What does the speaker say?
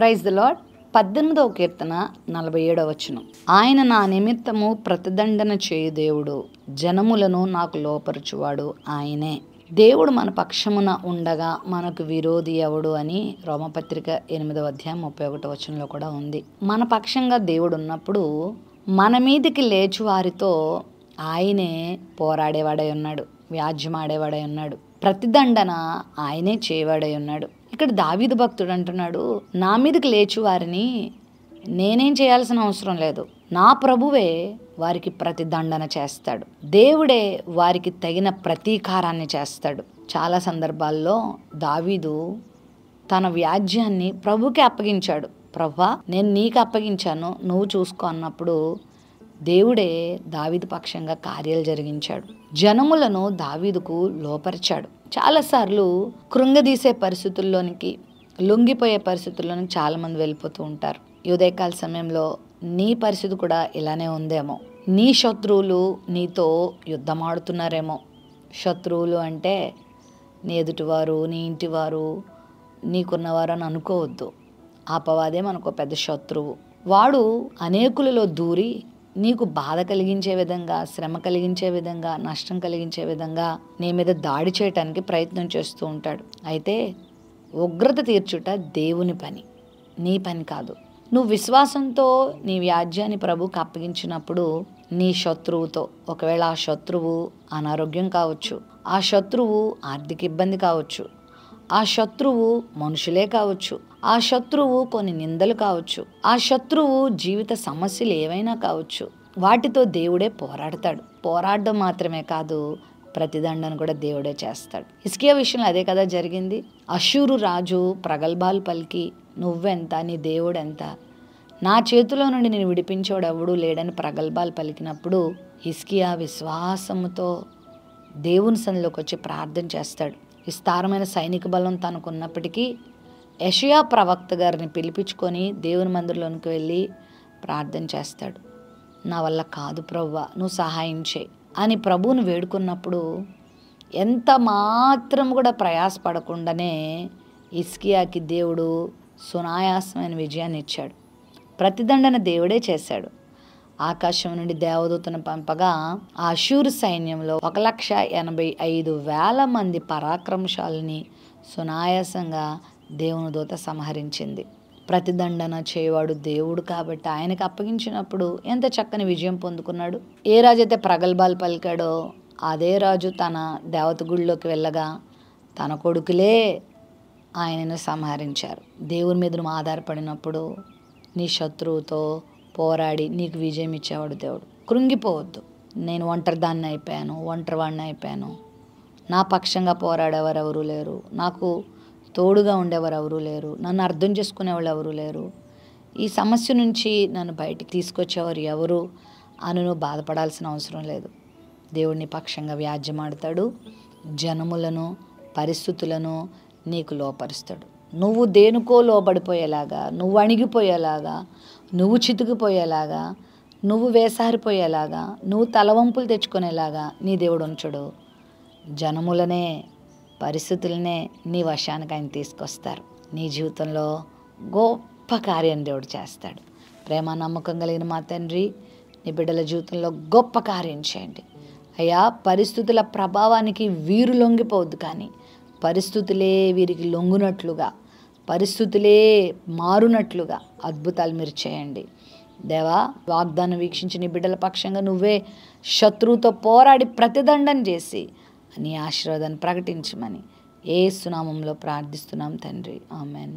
Praise the lord. 18వ కీర్తన 47వ వచనం. ఆయన నా నిమిత్తము ప్రతిదండన చేయు దేవుడు, జనములను నాకు లోపరుచువాడు ఆయనే. దేవుడు మన పక్షమున ఉండగా మనకు విరోధి ఎవడు అని రోమపత్రిక 8వ అధ్యాయం 31వ వచనంలో కూడా ఉంది. మన పక్షంగా దేవుడు ఉన్నప్పుడు మన మీదికి లేచు వారితో ఆయనే పోరాడేవాడై ఉన్నాడు, వ్యాజ్యమాడేవాడై ఉన్నాడు, ప్రతిదండన ఆయనే చేయవాడై ఉన్నాడు. ఇక్కడ దావీదు భక్తుడు అంటున్నాడు, నా మీదకి లేచు వారిని నేనేం చేయాల్సిన అవసరం లేదు, నా ప్రభువే వారికి ప్రతిదండన చేస్తాడు, దేవుడే వారికి తగిన ప్రతీకారాన్ని చేస్తాడు. చాలా సందర్భాల్లో దావీదు తన వ్యాజ్యాన్ని ప్రభుకి అప్పగించాడు. ప్రభువా, నేను నీకు అప్పగించాను, నువ్వు చూసుకో అన్నప్పుడు దేవుడే దావీదు పక్షంగా కార్యాలు జరిగించాడు. జనములను దావీదుకు లోపరిచాడు. చాలాసార్లు కృంగదీసే పరిస్థితుల్లోనికి, లొంగిపోయే పరిస్థితుల్లోనికి చాలామంది వెళ్ళిపోతూ ఉంటారు. ఈ ఉదయకాల సమయంలో నీ పరిస్థితి కూడా ఇలానే ఉందేమో. నీ శత్రువులు నీతో యుద్ధం ఆడుతున్నారేమో. శత్రువులు అంటే నీ ఎదుటివారు, నీ ఇంటివారు, నీకున్నవారు అని అనుకోవద్దు. అపవాదే మనకు పెద్ద శత్రువు. వాడు అనేకులలో దూరి నీకు బాధ కలిగించే విధంగా, శ్రమ కలిగించే విధంగా, నష్టం కలిగించే విధంగా నీ మీద దాడి చేయటానికి ప్రయత్నం చేస్తూ ఉంటాడు. అయితే ఉగ్రత తీర్చుట దేవుని పని, నీ పని కాదు. నువ్వు విశ్వాసంతో నీ వ్యాజ్యాన్ని ప్రభువుకి అప్పగించినప్పుడు నీ శత్రువుతో, ఒకవేళ ఆ శత్రువు అనారోగ్యం కావచ్చు, ఆ శత్రువు ఆర్థిక ఇబ్బంది కావచ్చు, ఆ శత్రువు మనుషులే కావచ్చు, ఆ శత్రువు కొన్ని నిందలు కావచ్చు, ఆ శత్రువు జీవిత సమస్యలు ఏవైనా కావచ్చు, వాటితో దేవుడే పోరాడతాడు. పోరాడడం మాత్రమే కాదు, ప్రతిదండన కూడా దేవుడే చేస్తాడు. హిజ్కియా విషయంలో అదే కదా జరిగింది. అష్షూరు రాజు ప్రగల్భాలు పలికి, నువ్వెంత, నీ దేవుడు ఎంత, నా చేతిలో నుండి నేను విడిపించేవాడు ఎవడూ లేడని ప్రగల్భాలు పలికినప్పుడు హిజ్కియా విశ్వాసముతో దేవుని సన్నిధిలోకి వచ్చి ప్రార్థన చేస్తాడు. విస్తారమైన సైనిక బలం తనకున్నప్పటికీ యెషయా ప్రవక్త గారిని పిలిపించుకొని దేవుని మందిరంలోనికి వెళ్ళి ప్రార్థన చేస్తాడు. నా వల్ల కాదు ప్రభువా, నువ్వు సహాయం చేయి అని ప్రభువుని వేడుకున్నప్పుడు ఎంత మాత్రం కూడా ప్రయాసపడకుండానే హిజ్కియాకి దేవుడు సునాయాసమైన విజయాన్ని ఇచ్చాడు. ప్రతిదండన దేవుడే చేశాడు. ఆకాశం నుండి దేవదూతను పంపగా ఆ అష్షూరు సైన్యంలో 1,85,000 మంది పరాక్రమశాలిని సునాయాసంగా దేవుని దూత సంహరించింది. ప్రతిదండన చేయవాడు దేవుడు కాబట్టి ఆయనకు అప్పగించినప్పుడు ఎంత చక్కని విజయం పొందుకున్నాడు. ఏ రాజైతే ప్రగల్భాలు పలికాడో అదే రాజు తన దేవత గుడిలోకి వెళ్ళగా తన కొడుకులే ఆయనను సంహరించారు. దేవుని మీద నువ్వు ఆధారపడినప్పుడు నీ శత్రువుతో పోరాడి నీకు విజయం ఇచ్చేవాడు దేవుడు. కృంగిపోవద్దు. నేను ఒంటరిదాన్ని అయిపోయాను, ఒంటరివాడిని అయిపోయాను, నా పక్షంగా పోరాడేవారు ఎవరూ లేరు, నాకు తోడుగా ఉండేవారు ఎవరూ లేరు, నన్ను అర్థం చేసుకునేవాళ్ళు ఎవరూ లేరు, ఈ సమస్య నుంచి నన్ను బయటికి తీసుకొచ్చేవారు ఎవరు అని నువ్వు బాధపడాల్సిన అవసరం లేదు. దేవుడిని పక్షంగా వ్యాజ్యమాడతాడు. జనములను, పరిస్థితులను నీకు లోపరుస్తాడు. నువ్వు దేనికో లోబడిపోయేలాగా, నువ్వు అణిగిపోయేలాగా, నువ్వు చితికిపోయేలాగా, నువ్వు వేసారిపోయేలాగా, నువ్వు తలవంపులు తెచ్చుకునేలాగా నీ దేవుడు ఉంచడు. జనములనే, పరిస్థితులనే నీ వశానికి ఆయన తీసుకొస్తారు. నీ జీవితంలో గొప్ప కార్యం దేవుడు చేస్తాడు. ప్రేమ నమ్మకం కలిగిన మా తండ్రి, నీ బిడ్డల జీవితంలో గొప్ప కార్యం చేయండి అయ్యా. పరిస్థితుల ప్రభావానికి వీరు లొంగిపోవద్దు, కానీ పరిస్థితులే వీరికి లొంగునట్లుగా, పరిస్థితులే మారునట్లుగా అద్భుతాలు మీరు చేయండి దేవా. వాగ్దానం వీక్షించి నీ బిడ్డల పక్షంగా నువ్వే శత్రువుతో పోరాడి ప్రతిదండన చేసి నీ ఆశీర్వాదాన్ని ప్రకటించమని యేసు నామములో ప్రార్థిస్తున్నాం తండ్రి, ఆమెన్.